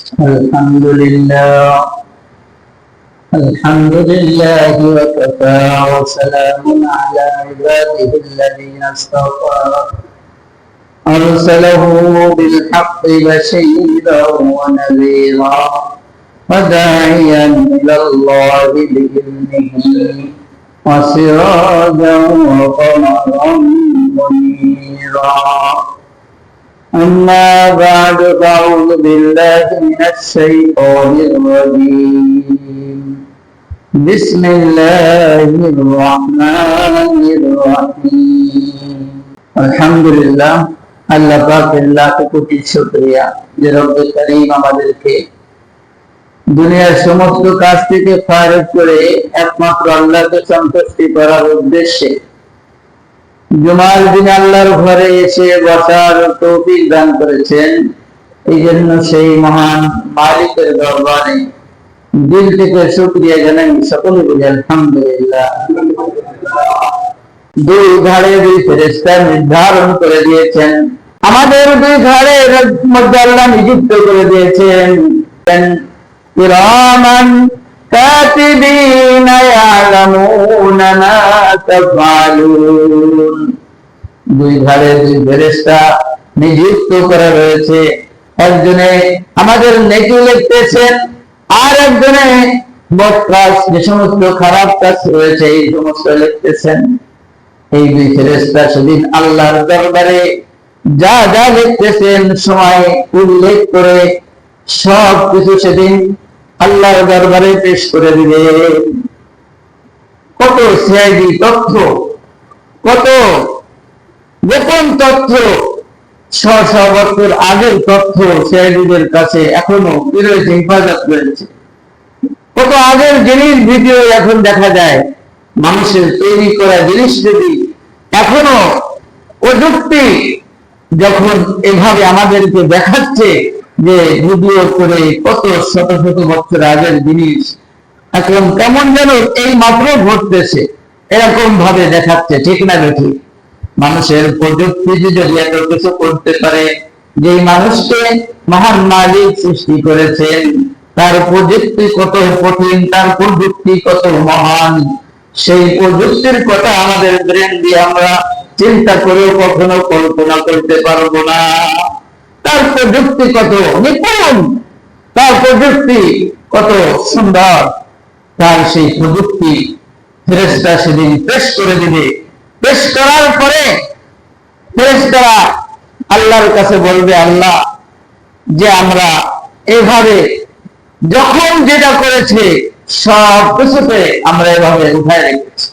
الحمد لله الحمد لله وكفى وسلام على عباده الذين اصطفى أرسله بالحق بشيرا ونذيرا وداعيا إلى الله بإذنه وسراجا وقمرا منيرا أما بعد فأعوذ بالله من الشيطان الرجيم بسم الله الرحمن الرحيم الحمد لله আল্লাহ পাকের লাখ কোটি শুকরিয়া যে রব্বে করিম আমাদেরকে দুনিয়ার সমস্ত কাজ থেকে ফারেক করে একমাত্র আল্লাহকে সন্তুষ্টি করার উদ্দেশ্যে জুমার দিন আল্লাহর ঘরে এসে বসার তৌফিক দান করেছেন। এই জন্য সেই মহান মালিকের দরবারে দিল থেকে শুকরিয়া জানাই, সকলে বলি আলহামদুলিল্লাহ। দুই ঘাড়ে দুই ফেরেশতা নির্ধারণ করে দিয়েছেন, আমাদের দুই ঘাড়ের মধ্যে আল্লাহ নিযুক্ত করে দিয়েছেন কিরামান কাতিবিনা ইয়ালামুনা মা তাফআলুন। দুই ঘাড়ে দুই ফেরেশতা নিযুক্ত করা রয়েছে, একজনে আমাদের নেকি লিখতেছেন আর একজনে বদ কাজ, যে সমস্ত খারাপ কাজ রয়েছে এই সমস্ত লিখতেছেন। এই দুই ফেরেশতা সেদিন আল্লাহর দরবারে যা যা লিখতেছেন সময় উল্লেখ করে সব কিছু সেদিন আল্লাহর দরবারে পেশ করে দিবে। কত সিআইডি তথ্য, কত গোপন তথ্য, 600 বছর আগের তথ্য সিআইডিদের কাছে এখনো রয়েছে, হেফাজত রয়েছে। কত আগের জিনিস ভিডিও এখন দেখা যায়। মানুষের তৈরি করা জিনিস যদি এখনো প্রযুক্তি যখন এভাবে আমাদেরকে দেখাচ্ছে যে ভিডিও করে কত শত শত বছর আগের জিনিস এখন কেমন যেন এই মাত্র ঘটতেছে, এরকম ভাবে দেখাচ্ছে, ঠিক না বেঠিক? মানুষের প্রযুক্তি যদি এত কিছু করতে পারে, যে মানুষকে মহান মালিক সৃষ্টি করেছেন তার প্রযুক্তি কত কঠিন, তার প্রযুক্তি কত মহান, সেই প্রযুক্তির কথা আমাদের ব্রেন দিয়ে আমরা চিন্তা করেও কখনো কল্পনা করতে পারবো না। তার প্রযুক্তি কত নিপুণ, তার প্রযুক্তি কত সুন্দর, তার সেই প্রযুক্তি ফেরেশতা সেদিন পেশ করে দিবে। পেশ করার পরে ফেরেশতারা আল্লাহর কাছে বলবে, আল্লাহ, যে আমরা এভাবে যখন যেটা করেছে সব কিছুতে আমরা এভাবে উঠায় রেখেছি,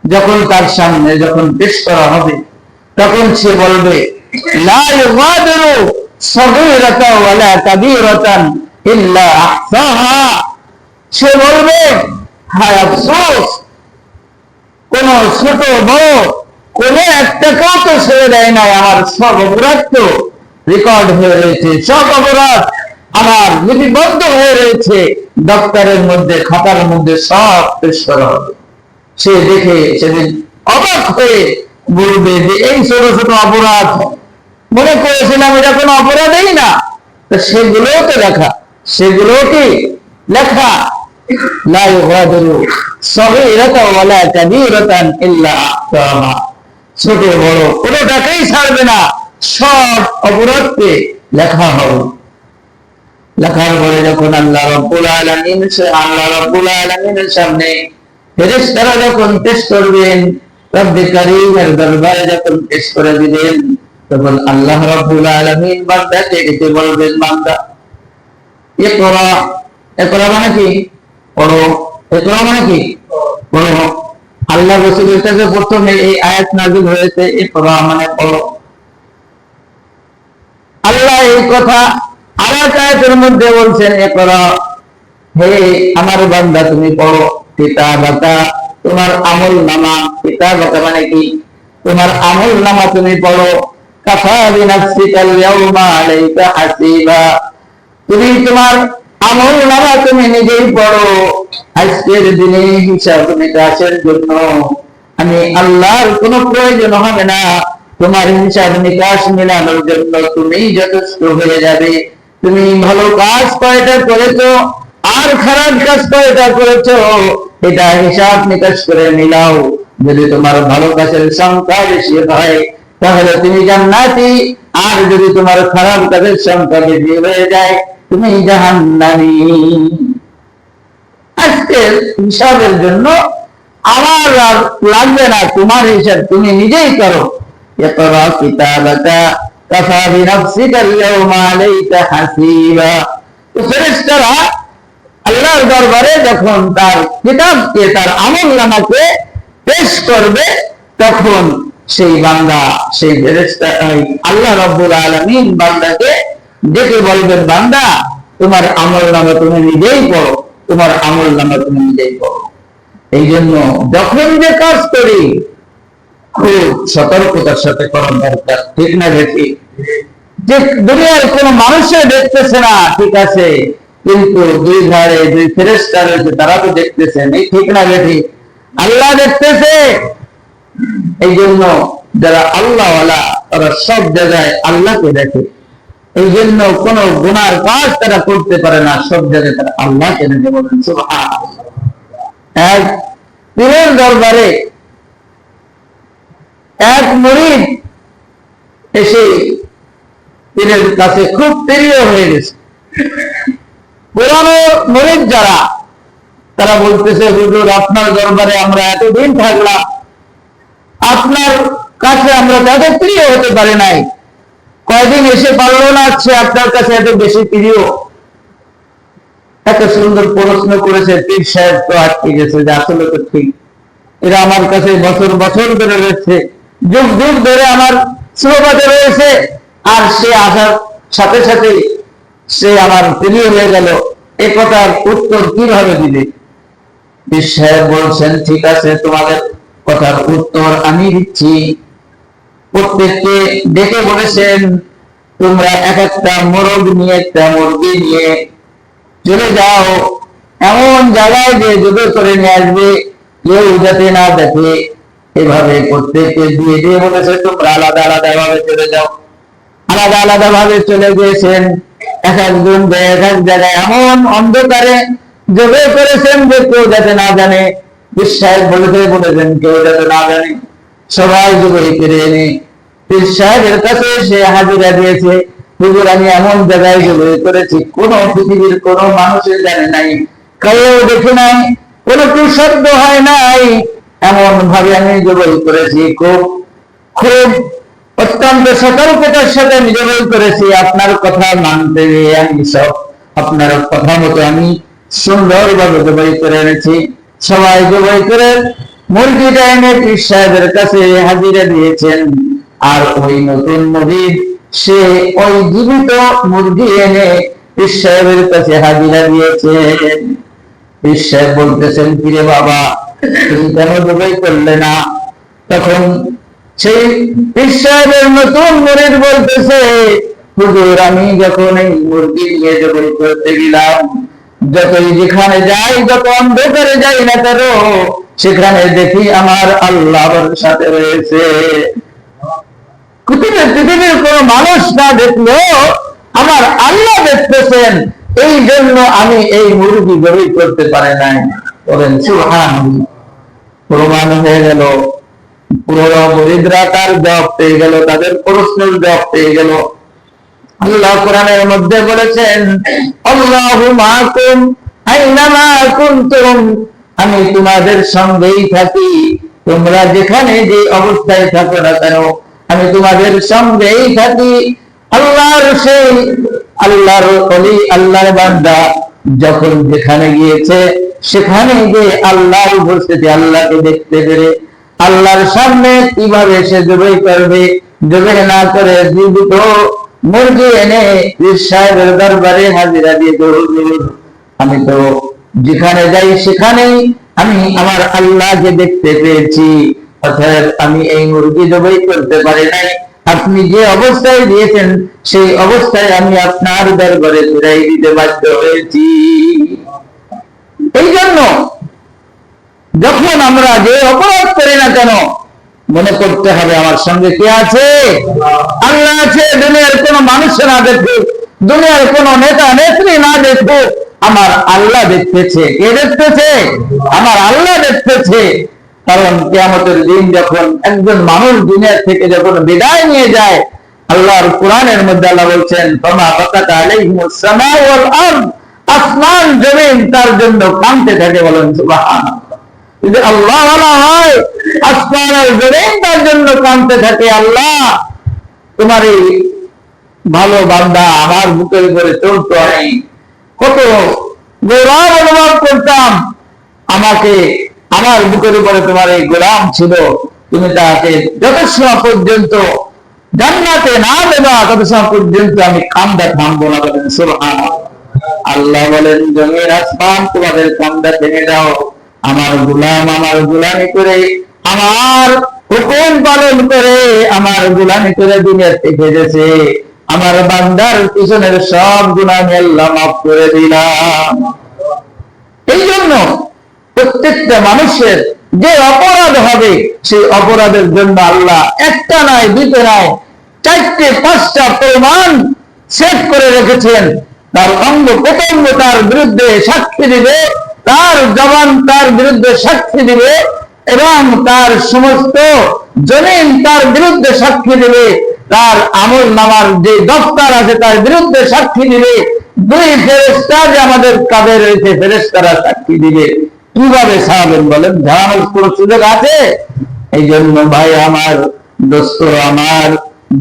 যখন তার সামনে যখন পেশ করা হবে তখন সে বলবে লা ইউগাদিরু সগীরাতান ওয়ালা কাবীরাতান ইল্লা আহসাহা। সে বলবে, হায় আফসোস, কোন ছোট বড় কোন একটাকেও তো ছেড়ে দেয় না, আমার সব অপরাধ তো রেকর্ড হয়ে রয়েছে, সব অপরাধ আমার লিপিবদ্ধ হয়ে রয়েছে দপ্তরের মধ্যে, খাতার মধ্যে সব পেশ করা হবে। সে দেখে সেদিন অবাক হয়ে বলবে যে এই ছোট ছোট অপরাধ মনে করেছিলাম এটা কোনো অপরাধই না, তো সেগুলোও তো লেখা, সেগুলো কি লেখা। লা ইউগাদিরু সগীরাতান ওয়ালা কাবীরাতান ইল্লা আহসাহা। ছোট বড় কোনোটাকেই ছাড়বে না, সব অপরাধকে লেখা হবে। লেখার পরে যখন আল্লাহ রাব্বুল আলামিনের সামনে ফেরেশতারা যখন পেশ করবেন, রব্বে কারীমের দরবারে যখন পেশ করে দিবেন, তখন আল্লাহ রাব্বুল আলামিন বান্দাকে ডেকে বলবেন, বান্দা ইকরা। ইকরা মানে কি? পড়ো। ইকরা মানে কি? পড়ো। আল্লাহ রাসূলের কাছে প্রথমে এই আয়াত নাযিল হয়েছে, ইকরা মানে পড়ো। আল্লাহ এই কথা আরেক আয়াতের মধ্যে বলছেন, ইকরা, হে আমার বান্দা তুমি পড়ো। কিতাবাকা, তোমার আমলনামা। কিতাবাকা মানে কি? তোমার আমলনামা তুমি পড়ো। কাফা বিনাফসিকাল ইয়াউমা আলাইকা হাসিবা। তুমি তোমার আমলনামা তুমি নিজেই পড়ো। আজকের দিনে হিসাব নিকাশের জন্য আমি আল্লাহর কোনো প্রয়োজন হবে না, তোমার হিসাব নিকাশ মিলানোর জন্য তুমিই যথেষ্ট হয়ে যাবে। তুমি ভালো কাজ কয়টা করেছো আর খারাপ কাজ কয়টা করেছো, এটা হিসাব নিকাশ করে মিলাও। যদি তোমার ভালো কাজের সংখ্যা বেশি হয় তাহলে তুমি জান্নাতি, আর যদি তোমার খারাপ কাজের সংখ্যা বেশি হয়ে যায় তুমি জাহান্নামী। আজকে হিসাবের জন্য আমার আর লাগবে না, তোমার হিসাব তুমি নিজেই করো। ইকরা কিতাবাকা কাফা বিনাফসিকা আল-ইয়াওমা আলাইকা হাসিবা। তো ফেরেশতারা আল্লাহর দরবারে যখন তার কিতাবকে, তার আমলনামাকে পেশ করবে, তখন সেই বান্দা, সেই ফেরেশতা, আল্লাহ রাব্বুল আলামিন বান্দাকে ডেকে বলবেন, বান্দা তোমার আমলনামা তুমি নিজেই পড়ো, তোমার আমলনামা তুমি নিজেই পড়ো। এই জন্য যখন যে কাজ করি খুব সতর্কতার সাথে করার দরকার, ঠিক না দেখি? যে দুনিয়ার কোন মানুষে দেখতেছে না, ঠিক আছে, কিন্তু দুই ধারে দুই ফেরেশতা রয়েছে, তারা তো দেখতেছেন, এই ঠিক না দেখি? আল্লাহ দেখতেছে। এই জন্য যারা আল্লাহওয়ালা তারা সব জায়গায় আল্লাহকে দেখে। এই জন্য কোন গুনার কাজ তারা করতে পারে না, সব জায়গায় তারা আল্লাহকে দেখে। বলেন সুবহানাল্লাহ। এক পীরের দরবারে এক মুরিদ এসে পীরের কাছে খুব প্রিয় হয়ে গেছে। পুরানো মুরিদ যারা, তারা বলতেছে, হুজুর আপনার দরবারে আমরা এতদিন থাকলাম, আপনার কাছে আমরা এত প্রিয় হতে পারি নাই, কয়দিন এসে পারলো না, সে আপনার কাছে এত বেশি প্রিয়। এত সুন্দর প্রশ্ন করেছে, পীর সাহেব তো আটকে গেছে যে আসলে তো ঠিক, এরা আমার কাছে বছর বছর ধরে রয়েছে, যুগ যুগ ধরে আমার সুরবাতে রয়েছে, আর সে আসার সাথে সাথে সে আমার প্রিয় হয়ে গেল, এ কথার উত্তর কিভাবে দিবে? পীর সাহেব বলছেন, ঠিক আছে, তোমাদের কথার উত্তর আমি দিচ্ছি। প্রত্যেককে ডেকে বলেছেন, তোমরা এক একটা মোরগ নিয়ে, একটা মুরগি নিয়ে চলে যাও এমন জায়গায় যে জবে করে নিয়ে আসবে, কেউ যাতে না দেখে। এভাবে প্রত্যেককে দিয়ে দিয়ে বলেছে, তোমরা আলাদা আলাদা ভাবে চলে যাও। আলাদা আলাদা ভাবে চলে গিয়েছেন, এক একজন এক এক জায়গায় এমন অন্ধকারে জবে করেছেন যে কেউ যাতে না জানে। পীর সাহেব বলেছেন কেউ যাতে না জানে। সবাই জবে করে এনে পীর সাহেবের কাছে সে হাজিরা দিয়েছে, হুজুর আমি এমন জায়গায় জবে করেছি, কোন পৃথিবীর কোন মানুষের জানে নাই, কেউ দেখে নাই, কোন কি শব্দ হয় নাই, এমন ভাবে আমি জবে করেছি, খুব খুব অত্যন্ত সতর্কতার সাথে আমি জবাই করেছি। আপনার কথা মানতে গিয়ে আমি সব আপনার কথা মতো আমি সুন্দরভাবে জবাই করে এনেছি। সবাই জবাই করে মুরগিটা এনে পীর সাহেবের কাছে হাজিরা দিয়েছেন। আর ওই নতুন মুরিদ সে ওই জীবিত মুরগি এনে পীর সাহেবের কাছে হাজিরা দিয়েছে। পীর সাহেব বলতেছেন, কিরে বাবা তুমি কেন জবাই করলে না? তখন সেই পীর সাহেবের নতুন মুরিদ বলতেছে, হুজুর আমি যখন এই মুরগি নিয়ে জবাই করতে গেলাম, যতই যেখানে যাই, যত অন্ধকারে যাই না কেন, সেখানে দেখি আমার আল্লাহর সাথে রয়েছে। পৃথিবীর কোন মানুষ না দেখলেও আমার আল্লাহ দেখতেছেন, এই জন্য আমি এই মুরগি জবাই করতে পারি নাই। বলেন সুবহানাল্লাহ। প্রমাণ হয়ে গেল, পুরো মুরিদরা তার জবাব পেয়ে গেল, তাদের প্রশ্নের জবাব পেয়ে গেল। আল্লাহ কোরআনের মধ্যে বলেছেন, আল্লাহু মাআকুম আইনামা কুনতুম, আমি তোমাদের সঙ্গেই থাকি, তোমরা যেখানে যে অবস্থায় থাকো না কেন আমি তোমাদের সঙ্গেই থাকি। আল্লাহর সেই আল্লাহর ওলি, আল্লাহর বান্দা যখন যেখানে গিয়েছে সেখানে গিয়ে আল্লাহর উপস্থিতি, আল্লাহকে দেখতে পেরে আল্লাহর সামনে কিভাবে সে জবাই করবে, জবাই না করে জীবিত মুরগি এনে পীর সাহেবের দরবারে হাজিরা দিয়ে আমি তো যেখানে যাই সেখানেই আমি আমার আল্লাহকে দেখতে পেয়েছি, অর্থাৎ আমি এই মুরগি জবাই করতে পারি নাই, আপনি যে অবস্থায় দিয়েছেন সেই অবস্থায় আমি আপনার দরবারে ফিরাই দিতে বাধ্য হয়েছি। এই জন্য যখন আমরা যে অপরাধ করি না কেন মনে করতে হবে আমার সঙ্গে কে আছে? আল্লাহ আছে। দুনিয়ার কোন মানুষ না দেখে দুনিয়ার কোন নেতা নেত্রী না দেখুক, আমার আল্লাহ দেখতেছে। কে দেখতেছে? আমার আল্লাহ দেখতেছে। কারণ কিয়ামতের দিন যখন একজন মানুষ দুনিয়া থেকে যখন বিদায় নিয়ে যায়, আল্লাহর কোরআনের মধ্যে আল্লাহ বলছেন, ফামা বাকাত আলাইহিমুস সামাউ ওয়াল আরদ, আসমান জমিন তার জন্য কাঁদতে থাকে। বলেন সুবহানাল্লাহ। যদি আল্লাহ ওয়ালা হয়, আসমান আর জমিন তার জন্য কাঁদতে থাকে। আল্লাহ, তোমার এই ভালো বান্দা আমার বুকের উপরে চলতো, আমি কত গৌরব অনুভব করতাম। আমাকে আমার বুকের উপরে তোমার এই গোলাম ছিল, তুমি তাকে যত সময় পর্যন্ত জান্নাতে না দেবা তত সময় পর্যন্ত আমি কান্দা থামবো না। বলেন সুবহানাল্লাহ। আল্লাহ বলেন, জমির আসমান তোমাদের কান্দা থেমে দাও, আমার গোলাম আমার গোলামি করে, আমার হুকুম পালন করে, আমার গোলামি করে দুনিয়া থেকে গেছে। আমার বান্দার পিছনের সব গুনাহ আমি আল্লাহ মাফ করে দিলাম। এই জন্য প্রত্যেকটা মানুষের যে অপরাধ হবে, সেই অপরাধের জন্য আল্লাহ একটা নয়, দুটো নয়, 4টে 5টা প্রমাণ সেট করে রেখেছেন। তার অঙ্গ প্রত্যঙ্গ তার বিরুদ্ধে সাক্ষী দিবে, তার জবান তার বিরুদ্ধে সাক্ষী দিবে, এবং তার সমস্ত জমিন তার বিরুদ্ধে সাক্ষী দিবে, তার আমল নামার যে দফতর আছে তার বিরুদ্ধে সাক্ষী দিবে। 2 ফেরেশতা যে আমাদের কাঁধে রয়েছে, ফেরেশতারা সাক্ষী দিবে। কিভাবে ছাড়াবেন বলেন? ঝাড়ানোর কোনো সুযোগ আছে? এই জন্য ভাই আমার, দোস্ত আমার,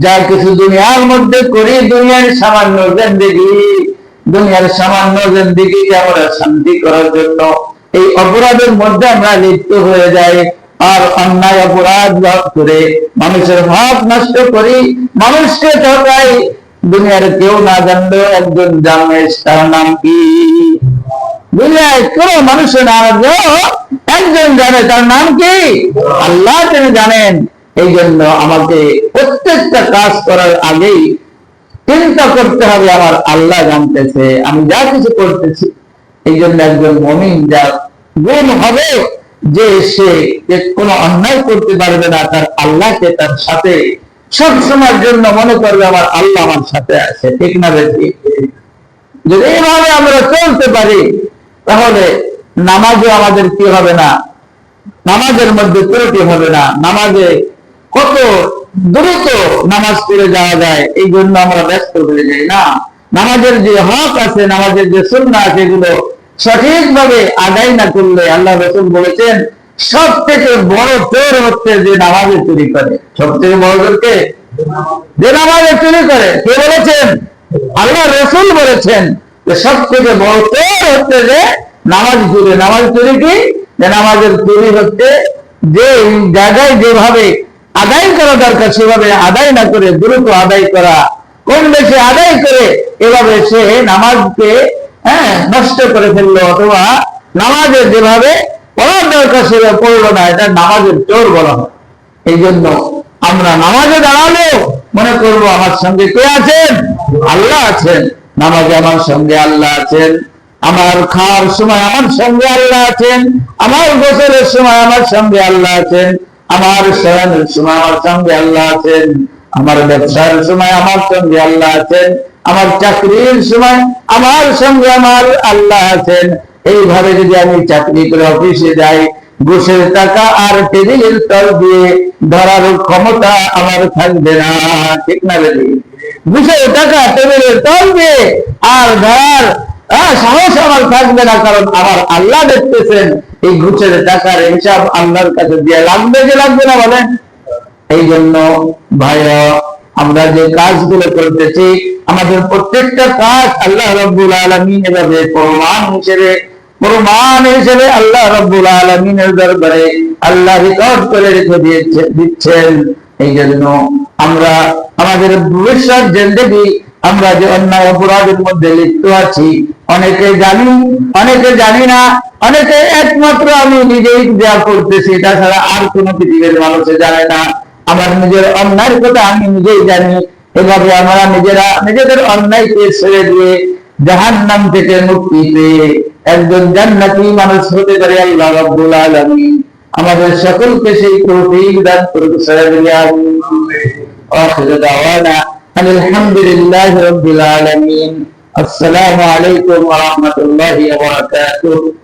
যা কিছু দুনিয়ার মধ্যে করি, দুনিয়ার সামান্য জিন্দেগি, দুনিয়ার সামান্য জিন্দেগিকে আমরা শান্তি করার জন্য এই অপরাধের মধ্যে আমরা লিপ্ত হয়ে যাই। আর অন্যায় অপরাধ করে মানুষের হক নষ্ট করি, মানুষকে ঠকাই। দুনিয়ার কেউ না জানলেও একজন জানে, তার নাম কি? দুনিয়ায় কোন মানুষের না জানলেও একজন জানে, তার নাম কি? আল্লাহ তিনি জানেন। এই জন্য আমাকে প্রত্যেকটা কাজ করার আগেই চিন্তা করতে হবে, আমার আল্লাহ জানতেছে আমি যা কিছু করতেছি। এই জন্য একজন মুমিন যা গুণ হবে, যে সে কোনো অন্যায় করতে পারবে না, তার আল্লাহকে তার সাথে সব সময়ের জন্য মনে করবে আমার আল্লাহ আমার সাথে আছে। ঠিক না বেশি? যদি এইভাবে আমরা চলতে পারি, তাহলে নামাজে আমাদের কি হবে না, নামাজের মধ্যে ত্রুটি হবে না। নামাজে কত দ্রুত নামাজ পড়ে যাওয়া যায়, এই জন্য আমরা ব্যস্ত হয়ে যাই না। নামাজের যে হক আছে, নামাজের যে সুন্নাহ আছে, এগুলো সঠিকভাবে আদায় না করলে, আল্লাহ রাসূল বলেছেন, সব থেকে বড় চোর হচ্ছে যে নামাজে চুরি করে। সব থেকে বড় চোরকে যে নামাজে চুরি করে। কে বলেছেন? আল্লাহ রাসূল বলেছেন যে সব থেকে বড় চোর হচ্ছে যে নামাজ চুরি। নামাজ চুরি কি? যে নামাজের চুরি হচ্ছে যে জায়গায় যেভাবে আদায় করা দরকার সেভাবে আদায় না করে দ্রুত আদায় করা, কোন বেশি আদায় করে এভাবে সে নামাজকে নষ্ট করে ফেললো, অথবা নামাজে যেভাবে পড়ার দরকার সেভাবে পড়লো না, এটা নামাজের চোর বলা হয়। এই জন্য আমরা নামাজে দাঁড়ালে মনে করবো আমার সঙ্গে কে আছেন? আল্লাহ আছেন। নামাজে আমার সঙ্গে আল্লাহ আছেন, আমার খাওয়ার সময় আমার সঙ্গে আল্লাহ আছেন, আমার গোসলের সময় আমার সঙ্গে আল্লাহ আছেন, আমার শয়নের সময় আমার সঙ্গে আল্লাহ আছেন, আমার ব্যবসার সময় আমার সঙ্গে আল্লাহ আছেন, আমার চাকরির সময় আমার সঙ্গে আমার আল্লাহ আছেন। এইভাবে যদি আমি চাকরি করে অফিসে যাই, ঘুষের টাকা আর টেবিলের তল দিয়ে ধরার ক্ষমতা আমার থাকবে না। ঠিক না বেশি? ঘুষের টাকা টেবিলের তল দিয়ে আর ধরার সাহস আমার থাকবে না, কারণ আমার আল্লাহ দেখতেছেন। এই ঘুষের টাকার হিসাব আল্লাহর কাছে দিয়ে লাগবে যে লাগবে না বলেন? এই জন্য ভাইরা, আমরা যে কাজগুলো করতেছি, আমাদের প্রত্যেকটা কাজ আল্লাহ রাব্বুল আলামিন এভাবে প্রমাণ হিসেবে আল্লাহ রাব্বুল আলামিনের দরবারে আল্লাহ রেকর্ড করে রেখে দিচ্ছেন। এই জন্য আমরা আমাদের ভবিষ্যৎ জিন্দেগি, আমরা যে অন্যায় অপরাধের মধ্যে লিপ্ত আছি, অনেকে জানি, অনেকে জানি না, অনেকে একমাত্র আমি নিজেই যা করতেছি, তাছাড়া আর কোন পৃথিবীর মানুষে জানে না। আমার নিজের অন্যায়ের কথা আমি নিজেই জানি। এভাবে আমরা নিজেরা নিজেদের অন্যায়কে ছেড়ে দিয়ে জাহান্নাম থেকে মুক্তি পেয়ে একজন জান্নাতি মানুষ হতে পারে। আল্লাহ রাব্বুল আলামিন আমাদের সকলকে সেই তৌফিক দান করুন। আখিরু দাওয়ানা আলহামদুলিল্লাহি রাব্বিল আলামিন। আসসালামু আলাইকুম ওয়া রাহমাতুল্লাহি ওয়া বারাকাতুহু।